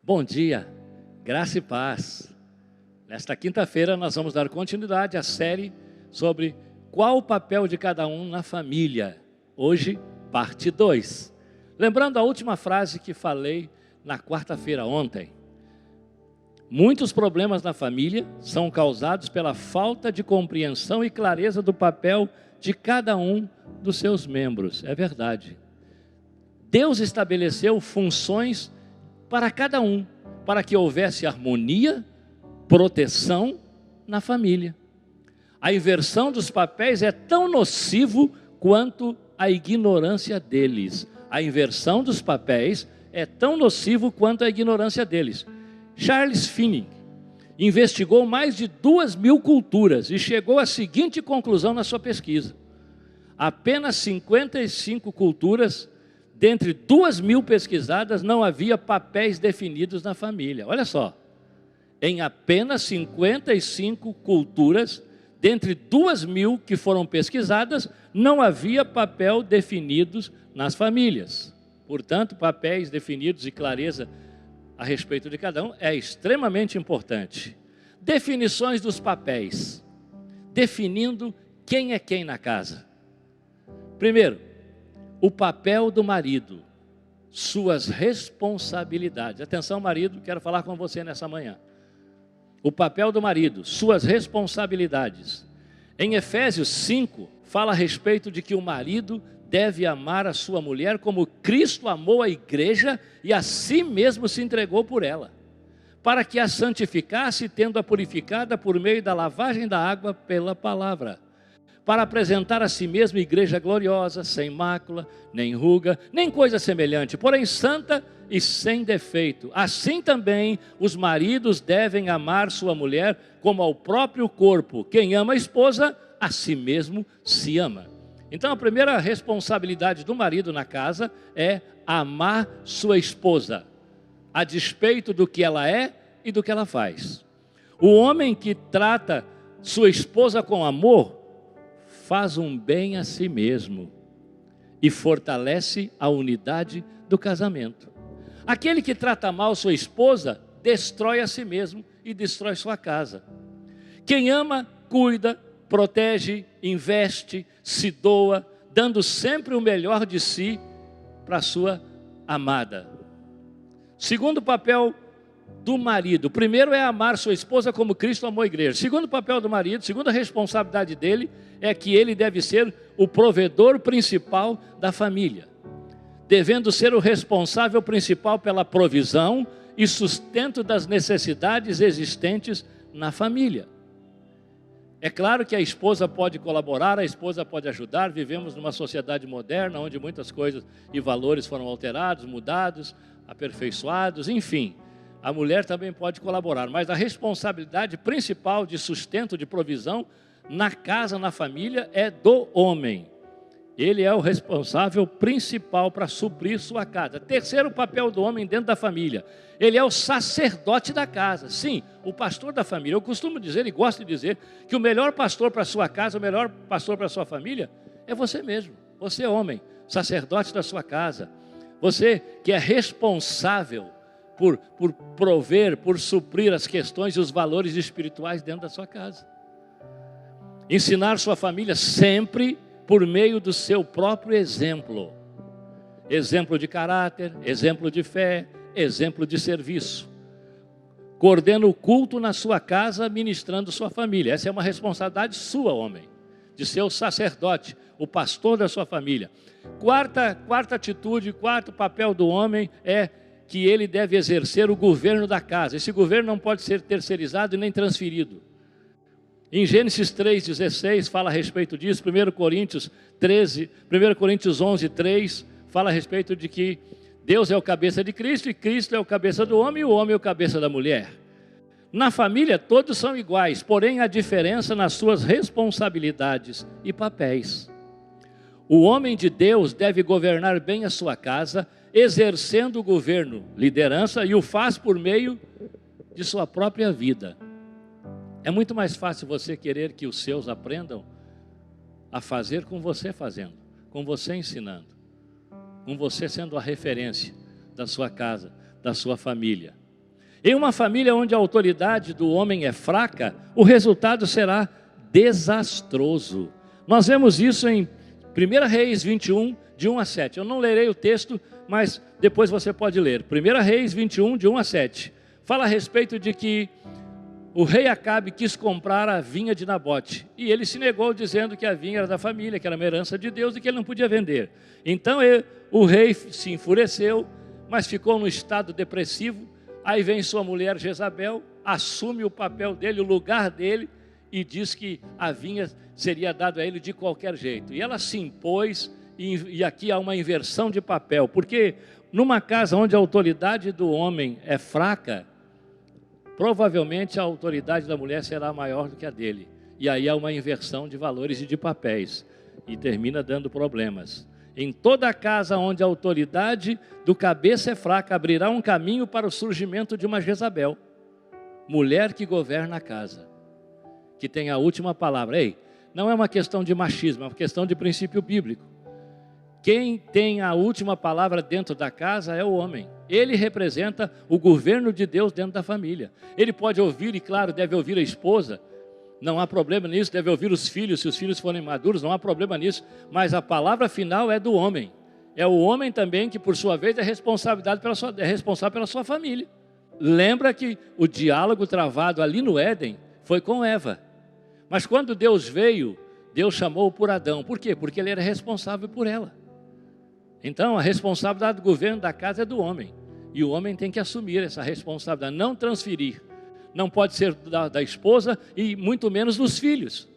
Bom dia, graça e paz. Nesta quinta-feira nós vamos dar continuidade à série sobre qual o papel de cada um na família. Hoje, parte 2. Lembrando a última frase que falei na quarta-feira ontem. Muitos problemas na família são causados pela falta de compreensão e clareza do papel de cada um dos seus membros. É verdade. Deus estabeleceu funções para cada um, para que houvesse harmonia, proteção na família. A inversão dos papéis é tão nocivo quanto a ignorância deles. A inversão dos papéis é tão nocivo quanto a ignorância deles. Charles Finney investigou mais de 2.000 culturas e chegou à seguinte conclusão na sua pesquisa. Apenas 55 culturas dentre 2.000 pesquisadas, não havia papéis definidos na família. Olha só, em apenas 55 culturas, dentre 2.000 que foram pesquisadas, não havia papel definidos nas famílias. Portanto, papéis definidos e clareza a respeito de cada um é extremamente importante. Definições dos papéis, definindo quem é quem na casa. Primeiro, o papel do marido, suas responsabilidades. Atenção, marido, quero falar com você nessa manhã. O papel do marido, suas responsabilidades. Em Efésios 5, fala a respeito de que o marido deve amar a sua mulher como Cristo amou a igreja e a si mesmo se entregou por ela, para que a santificasse, tendo-a purificada por meio da lavagem da água pela palavra, para apresentar a si mesmo igreja gloriosa, sem mácula, nem ruga, nem coisa semelhante, porém santa e sem defeito. Assim também os maridos devem amar sua mulher como ao próprio corpo. Quem ama a esposa, a si mesmo se ama. Então a primeira responsabilidade do marido na casa é amar sua esposa, a despeito do que ela é e do que ela faz. O homem que trata sua esposa com amor, faz um bem a si mesmo e fortalece a unidade do casamento. Aquele que trata mal sua esposa, destrói a si mesmo e destrói sua casa. Quem ama, cuida, protege, investe, se doa, dando sempre o melhor de si para a sua amada. Segundo papel do marido, primeiro é amar sua esposa como Cristo amou a igreja. Segundo papel do marido, segunda responsabilidade dele, é que ele deve ser o provedor principal da família, devendo ser o responsável principal pela provisão e sustento das necessidades existentes na família. É claro que a esposa pode colaborar, a esposa pode ajudar. Vivemos numa sociedade moderna, onde muitas coisas e valores foram alterados, mudados, aperfeiçoados, enfim. A mulher também pode colaborar, mas a responsabilidade principal de sustento, de provisão, na casa, na família, é do homem. Ele é o responsável principal para suprir sua casa. Terceiro papel do homem dentro da família, ele é o sacerdote da casa. Sim, o pastor da família. Eu costumo dizer e gosto de dizer que o melhor pastor para a sua casa, o melhor pastor para a sua família, é você mesmo. Você, homem, sacerdote da sua casa. Você que é responsável por prover, por suprir as questões e os valores espirituais dentro da sua casa. Ensinar sua família sempre por meio do seu próprio exemplo. Exemplo de caráter, exemplo de fé, exemplo de serviço. Coordena o culto na sua casa, ministrando sua família. Essa é uma responsabilidade sua, homem, de ser o sacerdote, o pastor da sua família. Quarta atitude, quarto papel do homem é que ele deve exercer o governo da casa. Esse governo não pode ser terceirizado e nem transferido. Em Gênesis 3,16 fala a respeito disso. 1 Coríntios 11, 3 fala a respeito de que Deus é o cabeça de Cristo e Cristo é o cabeça do homem e o homem é o cabeça da mulher. Na família todos são iguais, porém há diferença nas suas responsabilidades e papéis. O homem de Deus deve governar bem a sua casa, exercendo o governo, liderança, e o faz por meio de sua própria vida. É muito mais fácil você querer que os seus aprendam a fazer com você fazendo, com você ensinando, com você sendo a referência da sua casa, da sua família. Em uma família onde a autoridade do homem é fraca, o resultado será desastroso. Nós vemos isso em 1 Reis 21, de 1 a 7. Eu não lerei o texto, mas depois você pode ler. 1 Reis 21, de 1 a 7. Fala a respeito de que o rei Acabe quis comprar a vinha de Nabote. E ele se negou, dizendo que a vinha era da família, que era uma herança de Deus e que ele não podia vender. Então o rei se enfureceu, mas ficou num estado depressivo. Aí vem sua mulher Jezabel, assume o papel dele, o lugar dele, e diz que a vinha seria dada a ele de qualquer jeito. E ela se impôs, e aqui há uma inversão de papel, porque numa casa onde a autoridade do homem é fraca, provavelmente a autoridade da mulher será maior do que a dele. E aí há uma inversão de valores e de papéis, e termina dando problemas. Em toda casa onde a autoridade do cabeça é fraca, abrirá um caminho para o surgimento de uma Jezabel, mulher que governa a casa, que tem a última palavra. Ei, não é uma questão de machismo, é uma questão de princípio bíblico. Quem tem a última palavra dentro da casa é o homem. Ele representa o governo de Deus dentro da família. Ele pode ouvir, e claro, deve ouvir a esposa, não há problema nisso, deve ouvir os filhos, se os filhos forem maduros, não há problema nisso, mas a palavra final é do homem. É o homem também que, por sua vez, é responsável pela sua família. Lembra que o diálogo travado ali no Éden foi com Eva. Mas quando Deus veio, Deus chamou por Adão. Por quê? Porque ele era responsável por ela. Então, a responsabilidade do governo da casa é do homem. E o homem tem que assumir essa responsabilidade, não transferir. Não pode ser da esposa e muito menos dos filhos.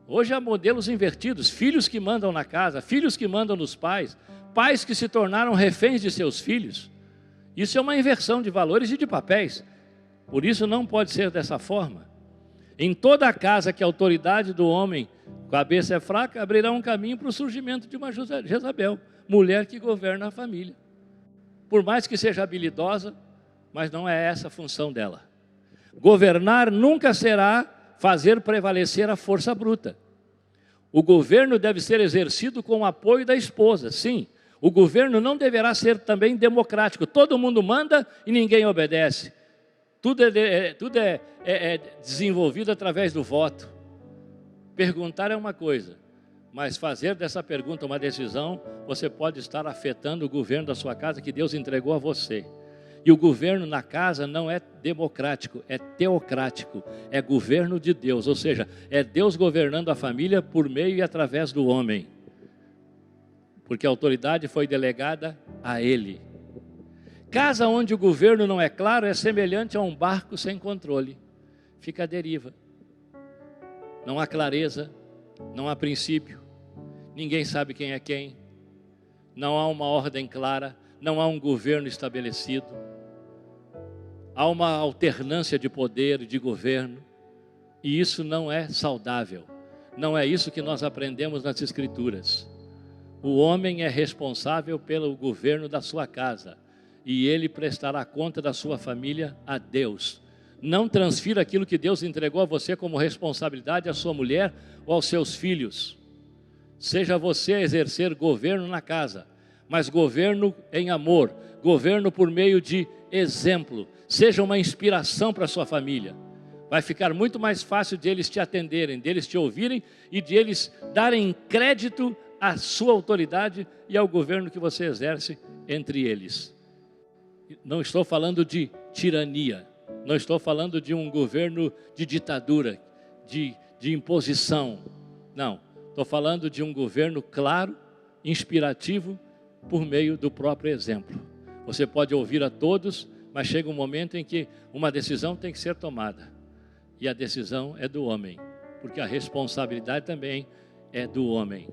Hoje há modelos invertidos, filhos que mandam na casa, filhos que mandam nos pais, pais que se tornaram reféns de seus filhos. Isso é uma inversão de valores e de papéis. Por isso não pode ser dessa forma. Em toda a casa que a autoridade do homem, cabeça é fraca, abrirá um caminho para o surgimento de uma Jezabel, mulher que governa a família. Por mais que seja habilidosa, mas não é essa a função dela. Governar nunca será fazer prevalecer a força bruta. O governo deve ser exercido com o apoio da esposa, sim. O governo não deverá ser também democrático. Todo mundo manda e ninguém obedece. Tudo é desenvolvido através do voto. Perguntar é uma coisa, mas fazer dessa pergunta uma decisão, você pode estar afetando o governo da sua casa que Deus entregou a você. E o governo na casa não é democrático, é teocrático, é governo de Deus, ou seja, é Deus governando a família por meio e através do homem. Porque a autoridade foi delegada a ele. Casa onde o governo não é claro é semelhante a um barco sem controle. Fica à deriva. Não há clareza, não há princípio, ninguém sabe quem é quem, não há uma ordem clara, não há um governo estabelecido, há uma alternância de poder e de governo, e isso não é saudável, não é isso que nós aprendemos nas Escrituras. O homem é responsável pelo governo da sua casa, e ele prestará conta da sua família a Deus. Não transfira aquilo que Deus entregou a você como responsabilidade à sua mulher ou aos seus filhos. Seja você a exercer governo na casa, mas governo em amor, governo por meio de exemplo. Seja uma inspiração para a sua família. Vai ficar muito mais fácil de eles te atenderem, de eles te ouvirem e de eles darem crédito à sua autoridade e ao governo que você exerce entre eles. Não estou falando de tirania. Não estou falando de um governo de ditadura, de imposição. Não, estou falando de um governo claro, inspirativo, por meio do próprio exemplo. Você pode ouvir a todos, mas chega um momento em que uma decisão tem que ser tomada. E a decisão é do homem, porque a responsabilidade também é do homem.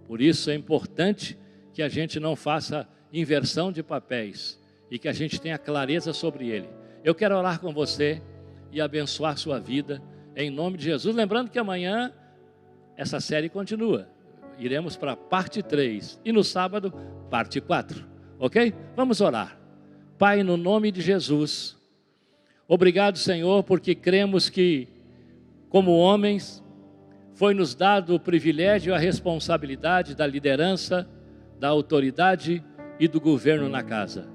Por isso é importante que a gente não faça inversão de papéis e que a gente tenha clareza sobre ele. Eu quero orar com você e abençoar sua vida, em nome de Jesus. Lembrando que amanhã essa série continua. Iremos para a parte 3 e no sábado, parte 4. Ok? Vamos orar. Pai, no nome de Jesus, obrigado, Senhor, porque cremos que, como homens, foi-nos dado o privilégio e a responsabilidade da liderança, da autoridade e do governo na casa.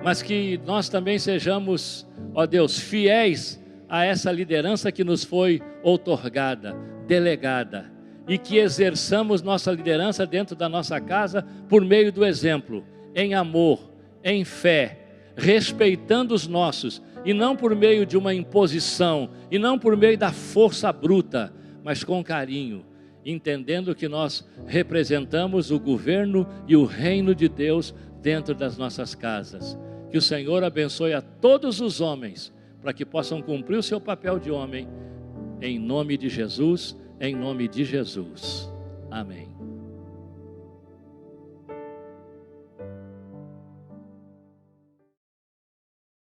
mas que nós também sejamos, ó Deus, fiéis a essa liderança que nos foi outorgada, delegada, e que exerçamos nossa liderança dentro da nossa casa por meio do exemplo, em amor, em fé, respeitando os nossos, e não por meio de uma imposição, e não por meio da força bruta, mas com carinho, entendendo que nós representamos o governo e o reino de Deus dentro das nossas casas. Que o Senhor abençoe a todos os homens, para que possam cumprir o seu papel de homem, em nome de Jesus, em nome de Jesus. Amém.